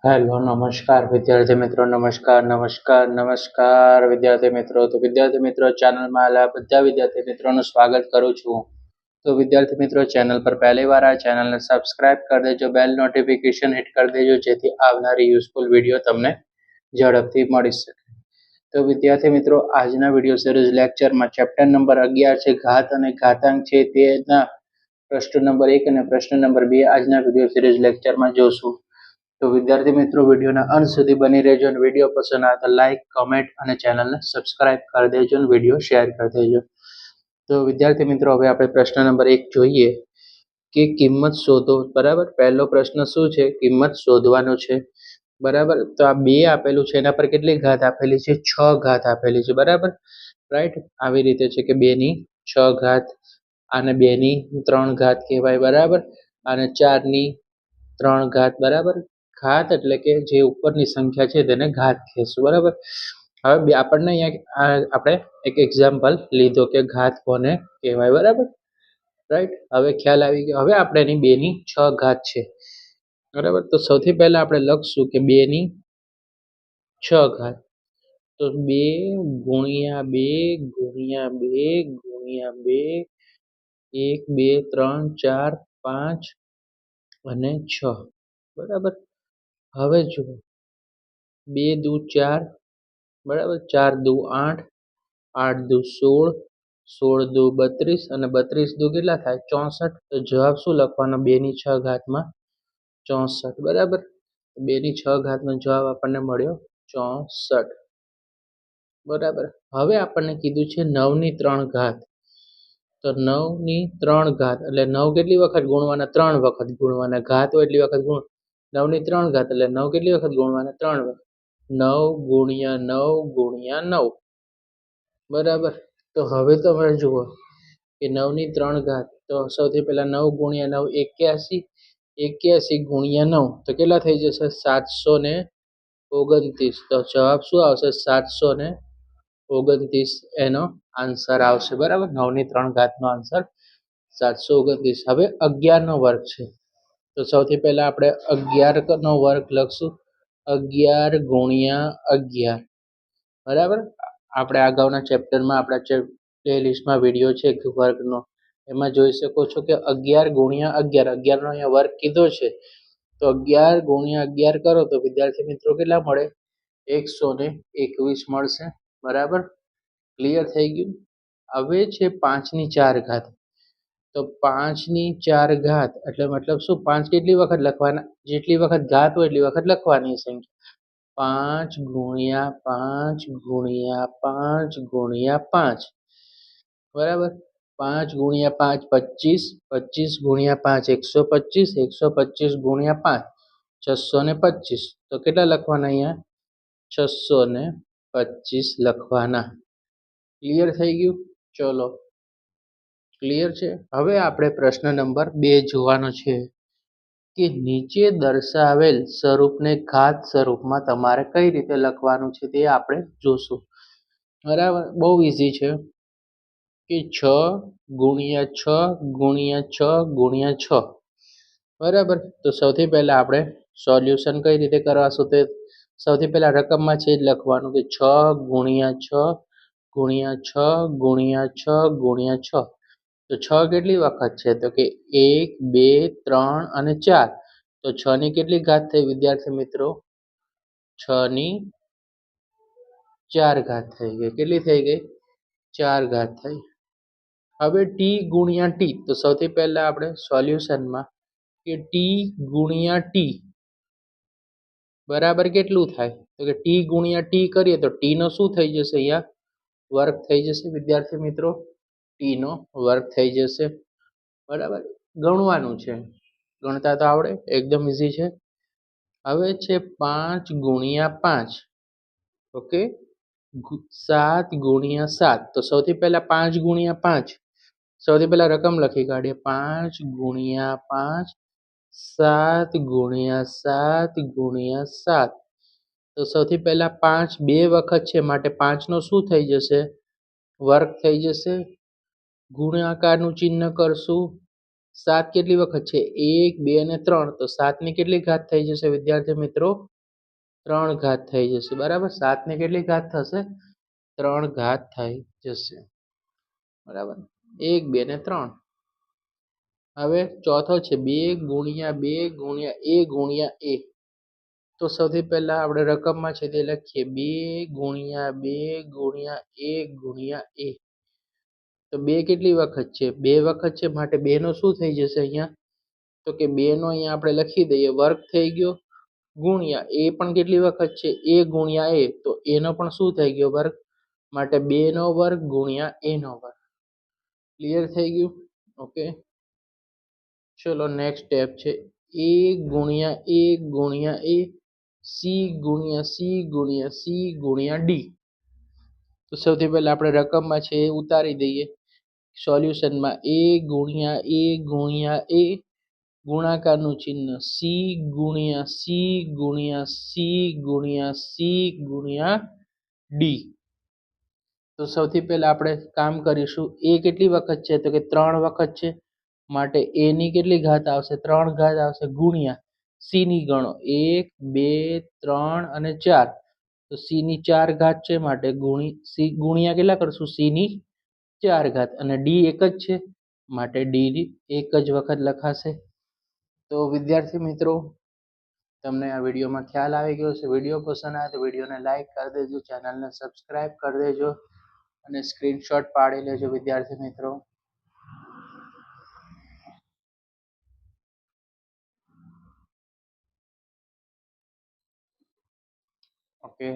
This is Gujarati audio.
હેલો નમસ્કાર વિદ્યાર્થી મિત્રો નમસ્કાર વિદ્યાર્થી મિત્રો. તો વિદ્યાર્થી મિત્રો ચેનલમાં આવેલા બધા વિદ્યાર્થી મિત્રોનું સ્વાગત કરું છું. તો વિદ્યાર્થી મિત્રો ચેનલ પર પહેલી વાર આ ચેનલને સબસ્ક્રાઇબ કરી દેજો, બેલ નોટિફિકેશન હિટ કરી દેજો જેથી આવનારી યુઝફુલ વિડીયો તમને ઝડપથી મળી શકે. તો વિદ્યાર્થી મિત્રો આજના વિડીયો સિરીઝ લેક્ચરમાં ચેપ્ટર નંબર 11 છે ઘાત અને ઘાતાંક છે તેના પ્રશ્ન નંબર 1 અને પ્રશ્ન નંબર 2 આજના વિડીયો સિરીઝ લેક્ચરમાં જોશું. તો વિદ્યાર્થી મિત્રો વિડીયોના અંત સુધી બની રહેજો અને વિડીયો પસંદ આવે તો લાઈક, કમેન્ટ અને ચેનલને સબસ્ક્રાઇબ કરી દેજો અને વિડીયો શેર કરી દેજો. તો વિદ્યાર્થી મિત્રો હવે આપણે પ્રશ્ન નંબર 1 જોઈએ કે કિંમત શોધો. બરાબર, પહેલો પ્રશ્ન શું છે? કિંમત શોધવાનો છે. બરાબર, તો આ 2 આપેલું છે, એના પર કેટલી ઘાત આપેલી છે? 6 ઘાત આપેલી છે. બરાબર, રાઈટ. આવી રીતે છે કે 2 ની 6 ઘાત, આને 2 ની 3 ઘાત કહેવાય. બરાબર, અને 4 ની 3 ઘાત. બરાબર, ઘાત એટલે કે જે ઉપરની સંખ્યા છે તેને ઘાત કહેશું. બરાબર, હવે આપણને અહીંયા આપણે એક એક્ઝામ્પલ લીધો કે ઘાત કોને કહેવાય. બરાબર, રાઈટ. હવે ખ્યાલ આવી ગયો. હવે આપણે એની 2 ની 6 ઘાત છે. બરાબર, તો સૌથી પહેલા આપણે લખશું કે 2 ની 6 ઘાત. તો 2 ગુણ્યા 2 ગુણ્યા 2 ગુણ્યા 2 1 2 3 4 5 અને 6. બરાબર, હવે જુઓ 2 દુ 4. બરાબર, 4 દુ 8, 8 દુ 16, 16 દુ 32 અને 32 દુ કેટલા થાય? 64. તો જવાબ શું લખવાનો? 2 ની 6 ઘાતમાં 64. બરાબર, 2 ની 6 ઘાતનો જવાબ આપણને મળ્યો 64. બરાબર, હવે આપણને કીધું છે 9 ની 3 ઘાત. તો 9 ની 3 ઘાત એટલે 9 કેટલી વખત ગુણવાના? 3 વખત ગુણવાના. ઘાત હોય એટલી વખત ગુણ. 9 ની 3 ઘાત એટલે 9 કેટલી વખત ગુણવાના? 3 વખત. 9 ગુણ્યા 9 ગુણ્યા 9. બરાબર, તો હવે તમે જુઓ કે 9 ની 3 ઘાત. તો સૌથી પહેલા 9 ગુણ્યા 9 81, 81 ગુણ્યા 9 તો કેટલા થઈ જશે? 729. તો જવાબ શું આવશે? 729 એનો આન્સર આવશે. બરાબર, 9 ની 3 ઘાતનો આન્સર 729. હવે 11 નો વર્ગ છે. તો સૌથી પહેલા આપણે 11 નો વર્ગ લખશું. 11 ગુણ્યા 11. બરાબર, આપણે અગાઉના ચેપ્ટરમાં આપણા પ્લેલિસ્ટમાં વિડીયો છે વર્ગનો, એમાં જોઈ શકો છો કે 11 ગુણ્યા 11, 11 નો અહીંયા વર્ગ કીધો છે. તો 11 ગુણ્યા 11 કરો તો વિદ્યાર્થી મિત્રો કેટલા મળે? 121 મળશે. બરાબર, ક્લિયર થઈ ગયું. હવે છે 5 ની 4 ઘાત. તો 5 ની 4 ઘાત એટલે મતલબ શું? 5 કેટલી વખત લખવાના? જેટલી વખત ઘાત હોય એટલી વખત લખવાની સંખ્યા. 5 ગુણ્યા 5 ગુણ્યા 5 ગુણ્યા 5. બરાબર, 5 ગુણ્યા 5 25, 25 ગુણ્યા 5 125, 125 ગુણ્યા 5 625. તો કેટલા લખવાના અહીંયા? 625 લખવાના. ક્લિયર થઈ ગયું? ચલો, ક્લિયર છે. હવે આપણે પ્રશ્ન નંબર 2 જોવાનો છે કે નીચે દર્શાવેલ સ્વરૂપને ઘાત સ્વરૂપમાં તમારે કઈ રીતે લખવાનું છે તે આપણે જોશું. બરાબર, બહુ ઈઝી છે કે 6 ગુણ્યા 6 ગુણ્યા 6 ગુણ્યા 6. બરાબર, તો સૌથી પહેલા આપણે સોલ્યુશન કઈ રીતે કરવાશું? તે સૌથી પહેલા રકમમાં છે જ લખવાનું કે 6 ગુણ્યા 6 ગુણ્યા 6 ગુણ્યા 6 ગુણ્યા 6. તો 6 કેટલી વખત છે? તો કે 1 2 3 અને 4. તો 6 ની કેટલી ઘાત થઈ વિદ્યાર્થી મિત્રો? 6 ની 4 ઘાત થઈ ગઈ. કેટલી થઈ ગઈ? 4 ઘાત થઈ. હવે t ગુણ્યા t. તો સૌથી પહેલા આપણે સોલ્યુશનમાં કે t ગુણ્યા t બરાબર કેટલું થાય? તો કે t ગુણ્યા t કરીએ તો t નો શું થઈ જશે? અહીંયા વર્ગ થઈ જશે વિદ્યાર્થી મિત્રો. t નો વર્ગ થઈ જશે. બરાબર, ગણવાનું છે, ગણતા તો આવડે, એકદમ ઈઝી છે. હવે છે 5 ગુણ્યા 5. ઓકે, 7 ગુણ્યા 7. તો સૌથી પહેલા 5 ગુણ્યા 5. સૌથી પહેલા રકમ લખી કાઢીએ. 5 ગુણ્યા 5, 7 ગુણ્યા 7 ગુણ્યા 7. તો સૌથી પહેલા 5 બે વખત છે માટે 5 નો શું થઈ જશે? વર્ગ થઈ જશે. ગુણાકારનું ચિહ્ન કરશું. 7 કેટલી વખત છે? 1 2 અને 3. તો 7 ની કેટલી ઘાત થઈ જશે વિદ્યાર્થી મિત્રો? 3 ઘાત થઈ જશે બરાબર. 7 ને કેટલી ઘાત થશે? 3 ઘાત થઈ જશે બરાબર. 1 2 ને 3. હવે ચોથો છે 2 ગુણ્યા 2 ગુણ્યા a ગુણ્યા a. તો સૌથી પહેલા આપણે રકમમાં છે તે લખીએ 2 ગુણ્યા 2 ગુણ્યા a ગુણ્યા a. તો 2 કેટલી વખત છે? 2 વખત છે માટે 2 નો શું થઈ જશે અહીંયા? તો કે 2 નો અહીંયા આપણે લખી દઈએ વર્ગ થઈ ગયો ગુણ્યા a પણ કેટલી વખત છે? a ગુણ્યા a. તો a નો પણ શું થઈ ગયો? વર્ગ. માટે 2 નો વર્ગ ગુણ્યા a નો વર્ગ. ક્લિયર થઈ ગયું? ઓકે. ચલો નેક્સ્ટ સ્ટેપ છે a ગુણ્યા a ગુણ્યા a c ગુણ્યા c ગુણ્યા c ગુણ્યા d. તો સૌથી પહેલા આપણે રકમમાં છે એ ઉતારી દઈએ સોલ્યુશનમાં. a ગુણ્યા a ગુણ્યા a ગુણાકારનું ચિહ્ન c ગુણ્યા c ગુણ્યા c ગુણ્યા c ગુણ્યા d. તો સૌથી પહેલા આપણે કામ કરીશું. a કેટલી વખત છે? તો કે 3 વખત છે માટે a ની કેટલી ઘાત આવશે? 3 ઘાત આવશે ગુણ્યા c ની ગણો 1 2 3 અને 4. તો c ની 4 ઘાત છે માટે c ગુણ્યા કેટલા કરશું? c ની 4 ઘાત. અને d એક જ છે માટે d એક જ વખત લખાશે. તો વિદ્યાર્થી મિત્રો, તમને આ વિડીયોમાં ખ્યાલ આવી ગયો છે. વિડીયો પસંદ આવે તો વિડીયોને લાઈક કરી દેજો, ચેનલને સબસ્ક્રાઈબ કરી દેજો અને સ્ક્રીનશોટ પાડી લેજો વિદ્યાર્થી મિત્રો. ઓકે.